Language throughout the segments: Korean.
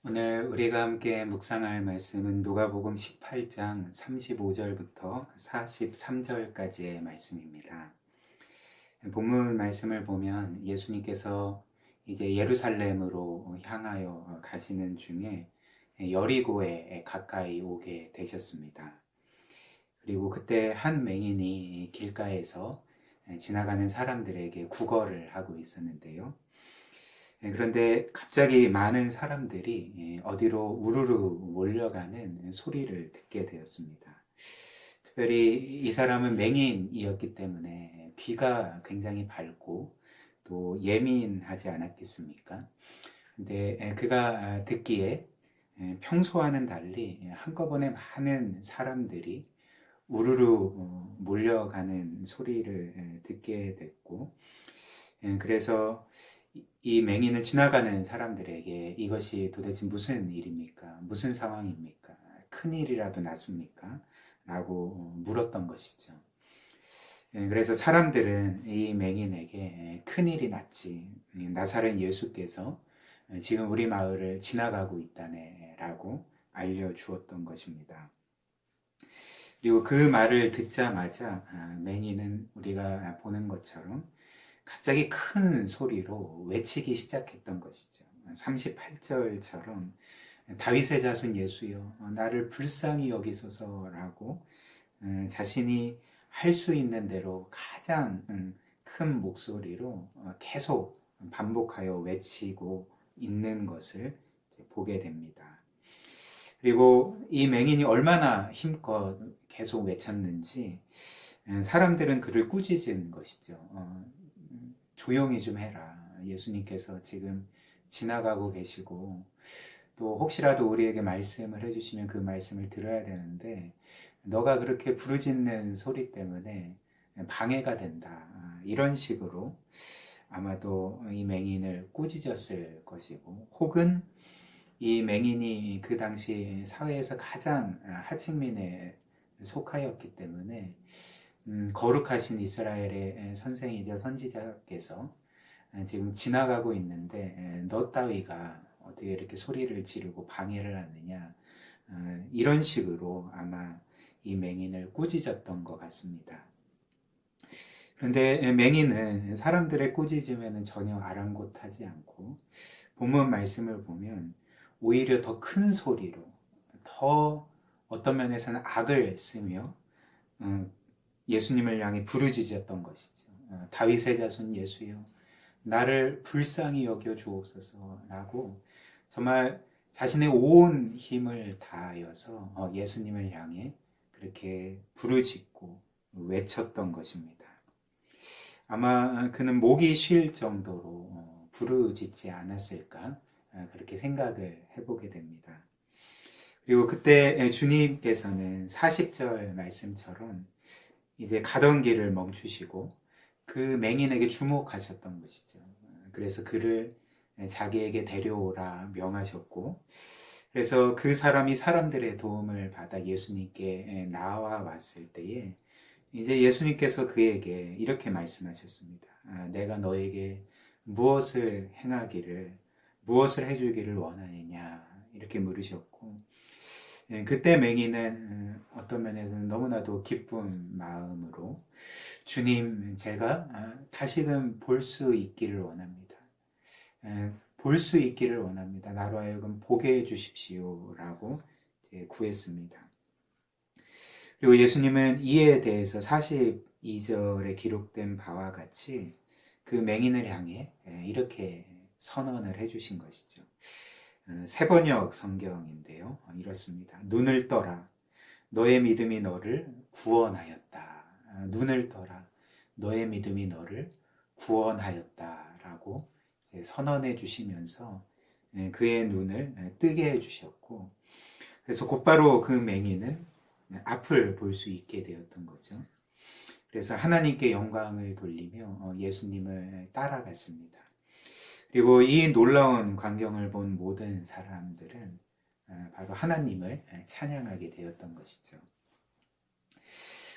오늘 우리가 함께 묵상할 말씀은 누가복음 18장 35절부터 43절까지의 말씀입니다. 본문 말씀을 보면 예수님께서 이제 예루살렘으로 향하여 가시는 중에 여리고에 가까이 오게 되셨습니다. 그리고 그때 한 맹인이 길가에서 지나가는 사람들에게 구걸을 하고 있었는데요. 그런데 갑자기 많은 사람들이 어디로 우르르 몰려가는 소리를 듣게 되었습니다. 특별히 이 사람은 맹인이었기 때문에 귀가 굉장히 밝고 또 예민하지 않았겠습니까? 근데 그가 듣기에 평소와는 달리 한꺼번에 많은 사람들이 우르르 몰려가는 소리를 듣게 됐고, 그래서 이 맹인은 지나가는 사람들에게 이것이 도대체 무슨 일입니까? 무슨 상황입니까? 큰일이라도 났습니까? 라고 물었던 것이죠. 그래서 사람들은 이 맹인에게 큰일이 났지. 나사렛 예수께서 지금 우리 마을을 지나가고 있다네. 라고 알려주었던 것입니다. 그리고 그 말을 듣자마자 맹인은 우리가 보는 것처럼 갑자기 큰 소리로 외치기 시작했던 것이죠. 38절처럼 다윗의 자손 예수여 나를 불쌍히 여기소서라고 자신이 할 수 있는 대로 가장 큰 목소리로 계속 반복하여 외치고 있는 것을 보게 됩니다. 그리고 이 맹인이 얼마나 힘껏 계속 외쳤는지 사람들은 그를 꾸짖은 것이죠. 조용히 좀 해라. 예수님께서 지금 지나가고 계시고 또 혹시라도 우리에게 말씀을 해주시면 그 말씀을 들어야 되는데 너가 그렇게 부르짖는 소리 때문에 방해가 된다. 이런 식으로 아마도 이 맹인을 꾸짖었을 것이고, 혹은 이 맹인이 그 당시 사회에서 가장 하층민에 속하였기 때문에 거룩하신 이스라엘의 선생이자 선지자께서 지금 지나가고 있는데 너 따위가 어떻게 이렇게 소리를 지르고 방해를 하느냐, 이런 식으로 아마 이 맹인을 꾸짖었던 것 같습니다. 그런데 맹인은 사람들의 꾸짖음에는 전혀 아랑곳하지 않고 본문 말씀을 보면 오히려 더 큰 소리로, 더 어떤 면에서는 악을 쓰며 예수님을 향해 부르짖었던 것이죠. 다윗의 자손 예수여 나를 불쌍히 여겨 주옵소서라고 정말 자신의 온 힘을 다하여서 예수님을 향해 그렇게 부르짖고 외쳤던 것입니다. 아마 그는 목이 쉴 정도로 부르짖지 않았을까, 그렇게 생각을 해보게 됩니다. 그리고 그때 주님께서는 40절 말씀처럼 이제 가던 길을 멈추시고 그 맹인에게 주목하셨던 것이죠. 그래서 그를 자기에게 데려오라 명하셨고, 그래서 그 사람이 사람들의 도움을 받아 예수님께 나와 왔을 때에 이제 예수님께서 그에게 이렇게 말씀하셨습니다. 내가 너에게 무엇을 행하기를, 무엇을 해주기를 원하느냐 이렇게 물으셨고, 그때 맹인은 어떤 면에서는 너무나도 기쁜 마음으로 주님, 제가 다시금 볼 수 있기를 원합니다. 볼 수 있기를 원합니다. 나로 하여금 보게 해주십시오. 라고 구했습니다. 그리고 예수님은 이에 대해서 42절에 기록된 바와 같이 그 맹인을 향해 이렇게 선언을 해주신 것이죠. 세번역 성경인데요. 이렇습니다. 눈을 떠라. 너의 믿음이 너를 구원하였다. 눈을 떠라. 너의 믿음이 너를 구원하였다. 라고 선언해 주시면서 그의 눈을 뜨게 해 주셨고, 그래서 곧바로 그 맹인은 앞을 볼 수 있게 되었던 거죠. 그래서 하나님께 영광을 돌리며 예수님을 따라갔습니다. 그리고 이 놀라운 광경을 본 모든 사람들은 바로 하나님을 찬양하게 되었던 것이죠.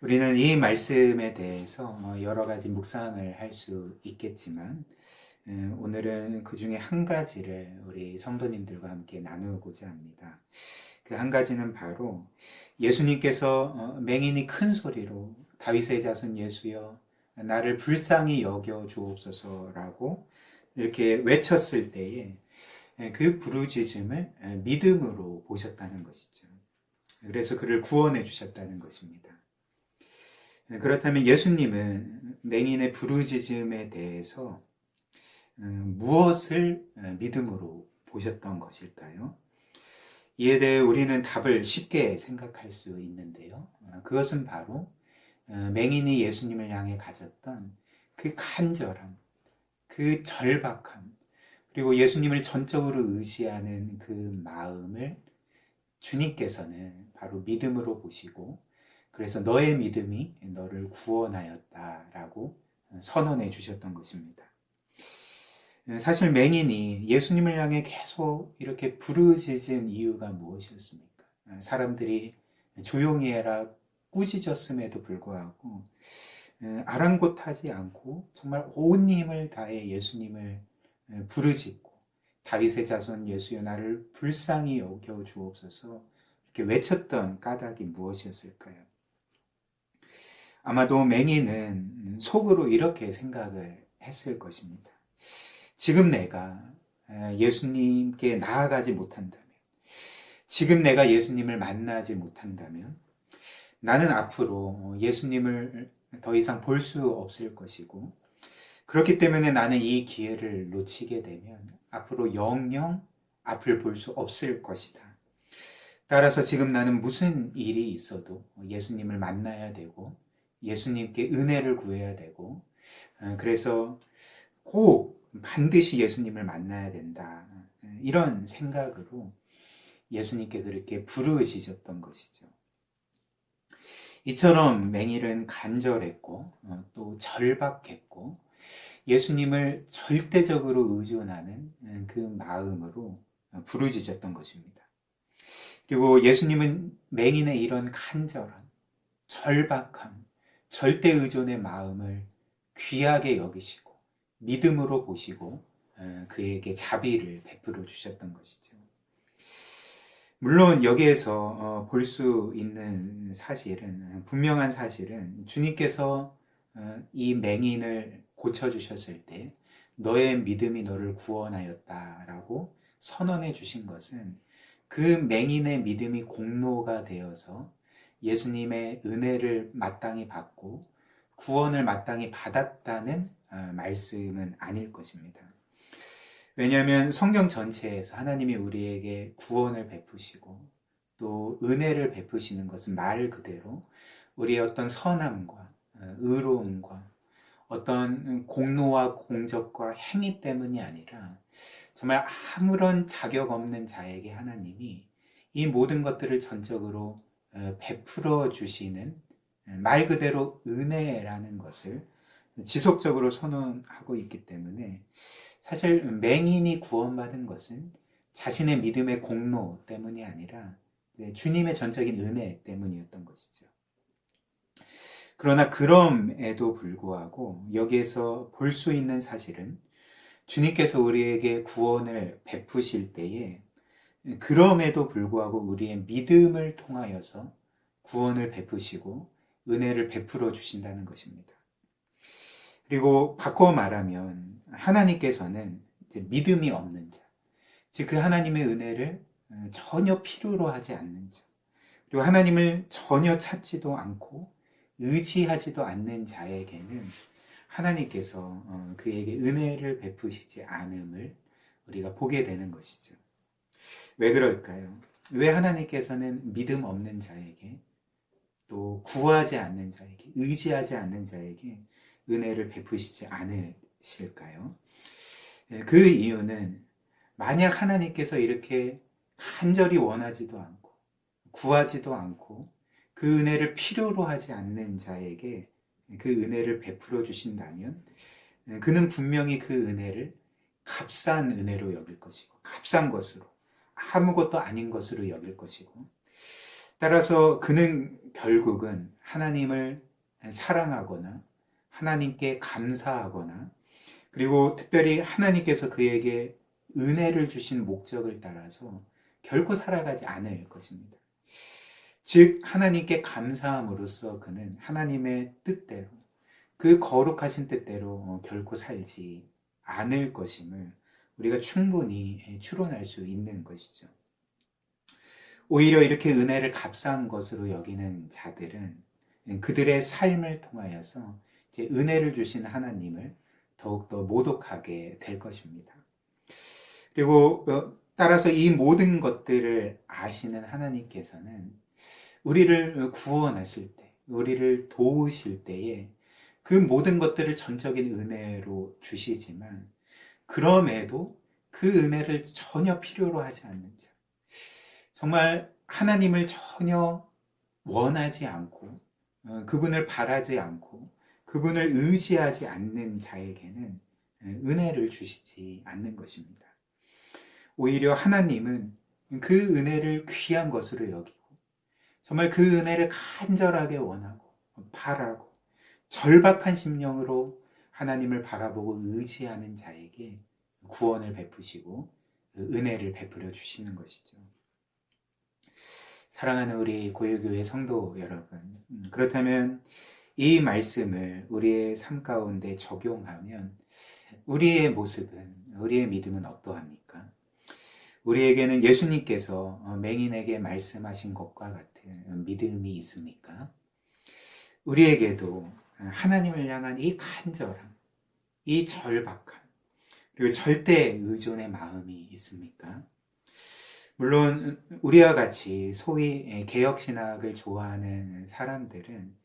우리는 이 말씀에 대해서 여러 가지 묵상을 할 수 있겠지만 오늘은 그 중에 한 가지를 우리 성도님들과 함께 나누고자 합니다. 그 한 가지는 바로 예수님께서 맹인이 큰 소리로 다윗의 자손 예수여 나를 불쌍히 여겨 주옵소서라고 이렇게 외쳤을 때에 그 부르짖음을 믿음으로 보셨다는 것이죠. 그래서 그를 구원해 주셨다는 것입니다. 그렇다면 예수님은 맹인의 부르짖음에 대해서 무엇을 믿음으로 보셨던 것일까요? 이에 대해 우리는 답을 쉽게 생각할 수 있는데요. 그것은 바로 맹인이 예수님을 향해 가졌던 그 간절함, 그 절박함, 그리고 예수님을 전적으로 의지하는 그 마음을 주님께서는 바로 믿음으로 보시고 그래서 너의 믿음이 너를 구원하였다라고 선언해 주셨던 것입니다. 사실 맹인이 예수님을 향해 계속 이렇게 부르짖은 이유가 무엇이었습니까? 사람들이 조용히 해라 꾸짖었음에도 불구하고 아랑곳하지 않고 정말 온 힘을 다해 예수님을 부르짖고 다윗의 자손 예수여 나를 불쌍히 여겨 주옵소서 이렇게 외쳤던 까닭이 무엇이었을까요? 아마도 맹인은 속으로 이렇게 생각을 했을 것입니다. 지금 내가 예수님께 나아가지 못한다면, 지금 내가 예수님을 만나지 못한다면, 나는 앞으로 예수님을 더 이상 볼 수 없을 것이고, 그렇기 때문에 나는 이 기회를 놓치게 되면 앞으로 영영 앞을 볼 수 없을 것이다. 따라서 지금 나는 무슨 일이 있어도 예수님을 만나야 되고, 예수님께 은혜를 구해야 되고, 그래서 꼭 반드시 예수님을 만나야 된다. 이런 생각으로 예수님께 그렇게 부르짖었던 것이죠. 이처럼 맹인은 간절했고 또 절박했고 예수님을 절대적으로 의존하는 그 마음으로 부르짖었던 것입니다. 그리고 예수님은 맹인의 이런 간절함, 절박함, 절대 의존의 마음을 귀하게 여기시고 믿음으로 보시고 그에게 자비를 베풀어 주셨던 것이죠. 물론 여기에서 볼 수 있는 사실은 분명한 사실은 주님께서 이 맹인을 고쳐주셨을 때 너의 믿음이 너를 구원하였다라고 선언해 주신 것은 그 맹인의 믿음이 공로가 되어서 예수님의 은혜를 마땅히 받고 구원을 마땅히 받았다는 말씀은 아닐 것입니다. 왜냐하면 성경 전체에서 하나님이 우리에게 구원을 베푸시고 또 은혜를 베푸시는 것은 말 그대로 우리의 어떤 선함과 의로움과 어떤 공로와 공적과 행위 때문이 아니라 정말 아무런 자격 없는 자에게 하나님이 이 모든 것들을 전적으로 베풀어 주시는 말 그대로 은혜라는 것을 지속적으로 선언하고 있기 때문에 사실 맹인이 구원받은 것은 자신의 믿음의 공로 때문이 아니라 주님의 전적인 은혜 때문이었던 것이죠. 그러나 그럼에도 불구하고 여기에서 볼 수 있는 사실은 주님께서 우리에게 구원을 베푸실 때에 그럼에도 불구하고 우리의 믿음을 통하여서 구원을 베푸시고 은혜를 베풀어 주신다는 것입니다. 그리고 바꿔 말하면 하나님께서는 믿음이 없는 자, 즉 그 하나님의 은혜를 전혀 필요로 하지 않는 자, 그리고 하나님을 전혀 찾지도 않고 의지하지도 않는 자에게는 하나님께서 그에게 은혜를 베푸시지 않음을 우리가 보게 되는 것이죠. 왜 그럴까요? 왜 하나님께서는 믿음 없는 자에게 또 구하지 않는 자에게 의지하지 않는 자에게 은혜를 베푸시지 않으실까요? 그 이유는 만약 하나님께서 이렇게 간절히 원하지도 않고 구하지도 않고 그 은혜를 필요로 하지 않는 자에게 그 은혜를 베풀어 주신다면 그는 분명히 그 은혜를 값싼 은혜로 여길 것이고 값싼 것으로 아무것도 아닌 것으로 여길 것이고 따라서 그는 결국은 하나님을 사랑하거나 하나님께 감사하거나 그리고 특별히 하나님께서 그에게 은혜를 주신 목적을 따라서 결코 살아가지 않을 것입니다. 즉 하나님께 감사함으로써 그는 하나님의 뜻대로, 그 거룩하신 뜻대로 결코 살지 않을 것임을 우리가 충분히 추론할 수 있는 것이죠. 오히려 이렇게 은혜를 값싼 것으로 여기는 자들은 그들의 삶을 통하여서 이제 은혜를 주신 하나님을 더욱더 모독하게 될 것입니다. 그리고 따라서 이 모든 것들을 아시는 하나님께서는 우리를 구원하실 때, 우리를 도우실 때에 그 모든 것들을 전적인 은혜로 주시지만, 그럼에도 그 은혜를 전혀 필요로 하지 않는 자, 정말 하나님을 전혀 원하지 않고 그분을 바라지 않고 그분을 의지하지 않는 자에게는 은혜를 주시지 않는 것입니다. 오히려 하나님은 그 은혜를 귀한 것으로 여기고 정말 그 은혜를 간절하게 원하고 바라고 절박한 심령으로 하나님을 바라보고 의지하는 자에게 구원을 베푸시고 은혜를 베풀어 주시는 것이죠. 사랑하는 우리 고요교회 성도 여러분, 그렇다면 이 말씀을 우리의 삶 가운데 적용하면 우리의 모습은, 우리의 믿음은 어떠합니까? 우리에게는 예수님께서 맹인에게 말씀하신 것과 같은 믿음이 있습니까? 우리에게도 하나님을 향한 이 간절함, 이 절박함, 그리고 절대 의존의 마음이 있습니까? 물론 우리와 같이 소위 개혁신학을 좋아하는 사람들은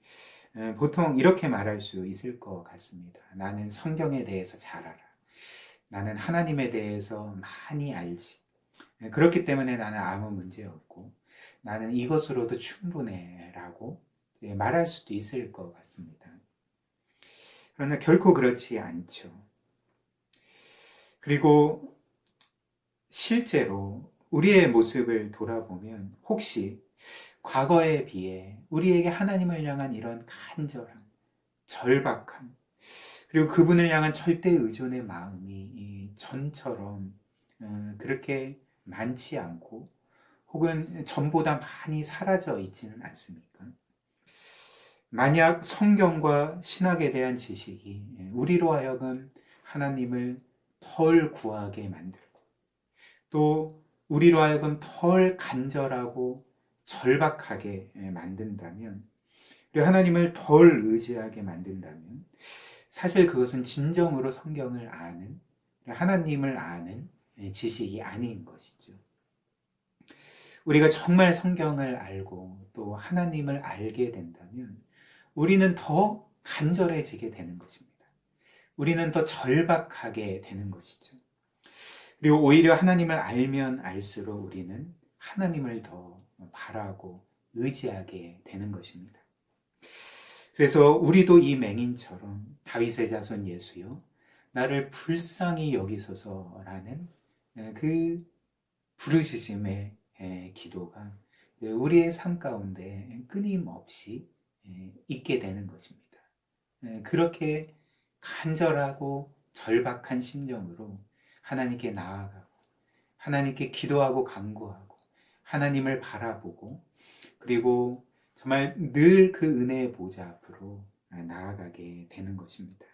보통 이렇게 말할 수 있을 것 같습니다. 나는 성경에 대해서 잘 알아. 나는 하나님에 대해서 많이 알지. 그렇기 때문에 나는 아무 문제 없고 나는 이것으로도 충분해 라고 말할 수도 있을 것 같습니다. 그러나 결코 그렇지 않죠. 그리고 실제로 우리의 모습을 돌아보면 혹시 과거에 비해 우리에게 하나님을 향한 이런 간절함, 절박함, 그리고 그분을 향한 절대 의존의 마음이 전처럼 그렇게 많지 않고 혹은 전보다 많이 사라져 있지는 않습니까? 만약 성경과 신학에 대한 지식이 우리로 하여금 하나님을 덜 구하게 만들고 또 우리로 하여금 덜 간절하고 절박하게 만든다면, 그리고 하나님을 덜 의지하게 만든다면 사실 그것은 진정으로 성경을 아는, 하나님을 아는 지식이 아닌 것이죠. 우리가 정말 성경을 알고 또 하나님을 알게 된다면 우리는 더 간절해지게 되는 것입니다. 우리는 더 절박하게 되는 것이죠. 그리고 오히려 하나님을 알면 알수록 우리는 하나님을 더 바라고 의지하게 되는 것입니다. 그래서 우리도 이 맹인처럼 다윗의 자손 예수여 나를 불쌍히 여기소서라는 그 부르짖음의 기도가 우리의 삶 가운데 끊임없이 있게 되는 것입니다. 그렇게 간절하고 절박한 심정으로 하나님께 나아가고 하나님께 기도하고 간구하고 하나님을 바라보고 그리고 정말 늘 그 은혜의 보좌 앞으로 나아가게 되는 것입니다.